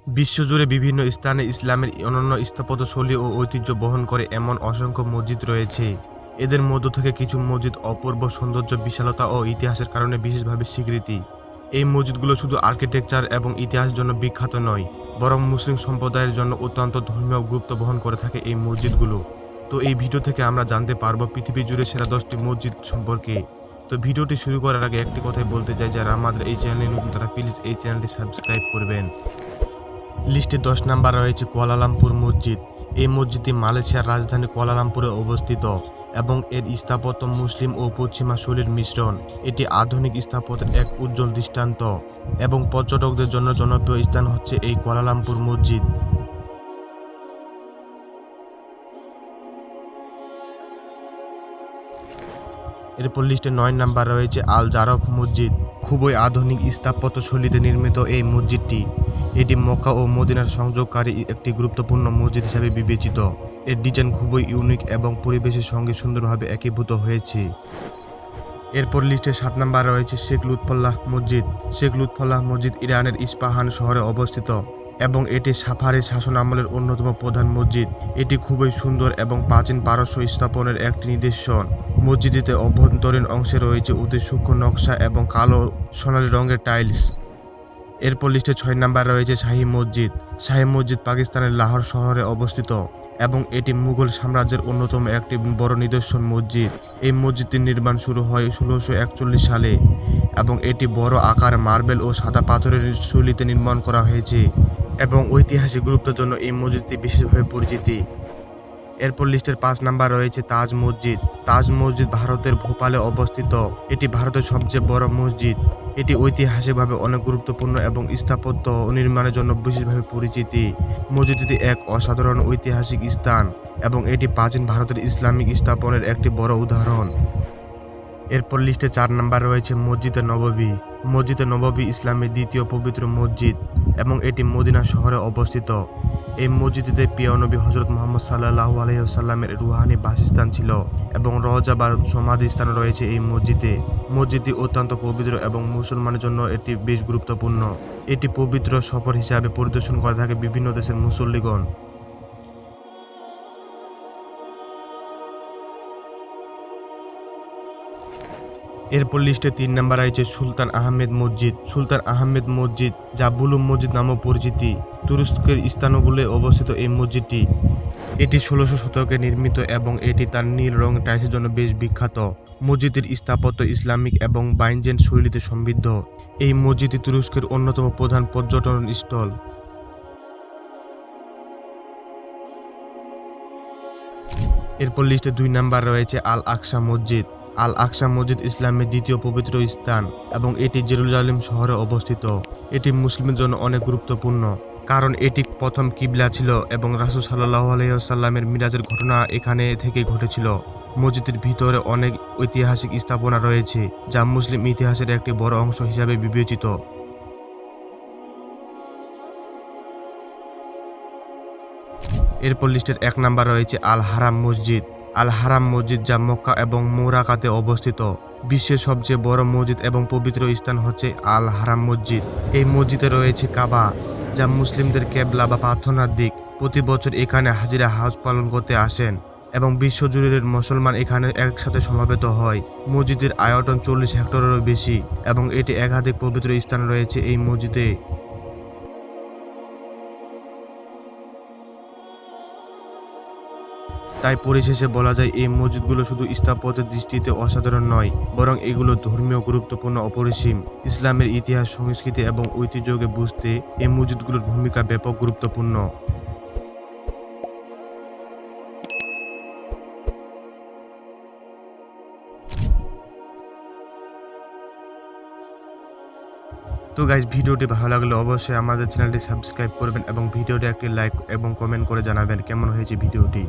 বিশ্বজুড়ে বিভিন্ন স্থানে ইসলামের অনন্য স্থাপত্যশৈলী ও ঐতিহ্য বহন করে এমন অসংখ্য মসজিদ রয়েছে। এদের মধ্য থেকে কিছু মসজিদ অপূর্ব সৌন্দর্য, বিশালতা ও ইতিহাসের কারণে বিশেষভাবে স্বীকৃতি। এই মসজিদগুলো শুধু আর্কিটেকচার এবং ইতিহাসের জন্য বিখ্যাত নয়, বরং মুসলিম সম্প্রদায়ের জন্য অত্যন্ত ধর্মীয় গুরুত্ব বহন করে থাকে এই মসজিদগুলো। তো এই ভিডিও থেকে আমরা জানতে পারবো পৃথিবী জুড়ে সেরা 10টি মসজিদ সম্পর্কে। তো ভিডিওটি শুরু করার আগে একটি কথাই বলতে চাই, যারা আমাদের এই চ্যানেলে নতুন তারা প্লিজ এই চ্যানেলটি সাবস্ক্রাইব করবেন। লিস্টে 10 নাম্বার রয়েছে কুয়ালালামপুর মসজিদ। এই মসজিদটি মালয়েশিয়ার রাজধানী কুয়ালালামপুরে অবস্থিত এবং এর স্থাপত্য মুসলিম ও পশ্চিমা শৈলীর মিশ্রণ। এটি আধুনিক স্থাপত্যের এক উজ্জ্বল দৃষ্টান্ত এবং পর্যটকদের জন্য জনপ্রিয় স্থান হচ্ছে এই কুয়ালালামপুর মসজিদ। এরপর লিস্টে 9 নাম্বার রয়েছে আল জারফ মসজিদ। খুবই আধুনিক স্থাপত্য শৈলীতে নির্মিত এই মসজিদটি, এটি মক্কা ও মদিনার সংযোগকারী একটি গুরুত্বপূর্ণ মসজিদ হিসেবে বিবেচিত। এর ডিজাইন খুবই ইউনিক এবং পরিবেশের সঙ্গে সুন্দরভাবে একীভূত হয়েছে। এরপর লিস্টে 7 নাম্বার রয়েছে শেখ লুৎফুল্লাহ মসজিদ। শেখ লুৎফুল্লাহ মসজিদ ইরানের ইস্পাহান শহরে অবস্থিত এবং এটি সাফারি শাসন আমলের অন্যতম প্রধান মসজিদ। এটি খুবই সুন্দর এবং প্রাচীন পারস্য স্থাপনের একটি নিদর্শন। মসজিদটিতে অভ্যন্তরীণ অংশে রয়েছে অতি সূক্ষ্ম নকশা এবং কালো সোনালী রঙের টাইলস। এরপর লিস্টে 6 নাম্বার রয়েছে শাহী মসজিদ। শাহী মসজিদ পাকিস্তানের লাহোর শহরে অবস্থিত এবং এটি মুঘল সাম্রাজ্যের অন্যতম একটি বড় নিদর্শন মসজিদ। এই মসজিদটির নির্মাণ শুরু হয় 1641 সালে এবং এটি বড় আকার মার্বেল ও সাদা পাথরের শৈলীতে নির্মাণ করা হয়েছে এবং ঐতিহাসিক গুরুত্বের জন্য এই মসজিদটি বিশেষভাবে পরিচিতি। এরপর লিস্টের 5 নাম্বার রয়েছে তাজ মসজিদ। তাজ মসজিদ ভারতের ভোপালে অবস্থিত। এটি ভারতের সবচেয়ে বড় মসজিদ। এটি ঐতিহাসিকভাবে অনেক গুরুত্বপূর্ণ এবং স্থাপত্য ও নির্মাণের জন্য বিশেষভাবে পরিচিতি। মসজিদটি এক অসাধারণ ঐতিহাসিক স্থান এবং এটি প্রাচীন ভারতের ইসলামিক স্থাপনের একটি বড় উদাহরণ। এরপর লিস্টে 4 নাম্বার রয়েছে মসজিদে নববী। মসজিদে নববী ইসলামের দ্বিতীয় পবিত্র মসজিদ এবং এটি মদিনা শহরে অবস্থিত। এই মসজিদটিতে প্রিয় নবী হযরত মুহাম্মদ সাল্লাল্লাহু আলাইহি ওয়াসাল্লামের রুহানি বাসস্থান ছিল এবং রওজা বা সমাধি স্থান রয়েছে এই মসজিদে। মসজিদটি অত্যন্ত পবিত্র এবং মুসলমানের জন্য এটি বেশ গুরুত্বপূর্ণ। এটি পবিত্র সফর হিসাবে পরিদর্শন করে থাকে বিভিন্ন দেশের মুসল্লিগণ। এরপর লিস্টে 3 নাম্বার রয়েছে সুলতান আহমেদ মসজিদ। সুলতান আহমেদ মসজিদ, যা বুলুম মসজিদ নামেও পরিচিতি, তুরস্কের ইস্তানবুলে অবস্থিত এই মসজিদটি। এটি 1600 শতকে নির্মিত এবং এটি তার নীল রঙের টাইলসের জন্য বেশ বিখ্যাত। মসজিদের স্থাপত্য ইসলামিক এবং বাইজেন্ট শৈলীতে সমৃদ্ধ। এই মসজিদটি তুরস্কের অন্যতম প্রধান পর্যটন স্থল। এরপর লিস্টে 2 নাম্বার রয়েছে আল আকসা মসজিদ। আল আকসা মসজিদ ইসলামের দ্বিতীয় পবিত্র স্থান এবং এটি জেরুজালেম শহরে অবস্থিত। এটি মুসলিমদের জন্য অনেক গুরুত্বপূর্ণ কারণ এটি প্রথম কিবলা ছিল এবং রাসূল সাল্লাল্লাহু আলাইহি ওয়াসাল্লামের মিরাজের ঘটনা এখানে থেকে ঘটেছিল। মসজিদের ভিতরে অনেক ঐতিহাসিক স্থাপনা রয়েছে যা মুসলিম ইতিহাসের একটি বড় অংশ হিসাবে বিবেচিত। এরপর লিস্টের 1 নাম্বার রয়েছে আল হারাম মসজিদ। আল হারাম মসজিদ, যা মক্কা এবং মোরাকাতে অবস্থিত। বিশ্বের সবচেয়ে বড় মসজিদ এবং পবিত্র স্থান হচ্ছে আল হারাম মসজিদ। এই মসজিদে রয়েছে কাবা, যা মুসলিমদের কেবলা বা প্রার্থনার দিক। প্রতি বছর এখানে হাজিরা হজ পালন করতে আসেন এবং বিশ্বজুড়ে মুসলমান এখানে একসাথে সমবেত হয়। মসজিদের আয়তন 40 হেক্টরেরও বেশি এবং এটি একাধিক পবিত্র স্থান রয়েছে এই মসজিদে। তাই পরিশেষে বলা যায় এই মসজিদগুলো শুধু স্থাপত্যের দৃষ্টিতে অসাধারণ নয়, বরং এগুলো ধর্মীয় গুরুত্বপূর্ণ অপরিসীম। ইসলামের ইতিহাস, সংস্কৃতি এবং ঐতিহ্যকে বুঝতে এই মসজিদগুলোর ভূমিকা ব্যাপক গুরুত্বপূর্ণ। তো গাইজ, ভিডিওটি ভালো লাগলে অবশ্যই আমাদের চ্যানেলটি সাবস্ক্রাইব করবেন এবং ভিডিওটি একটি লাইক এবং কমেন্ট করে জানাবেন কেমন হয়েছে ভিডিওটি।